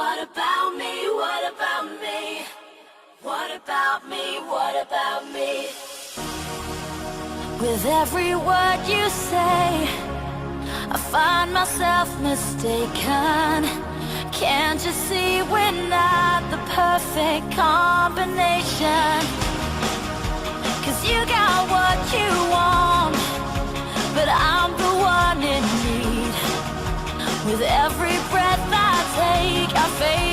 What about me? What about me? What about me? What about me? With every word you say, I find myself mistaken. Can't you see we're not the perfect combination? 'Cause you got what you want, but I'm the one in need. With every breath I take, I fade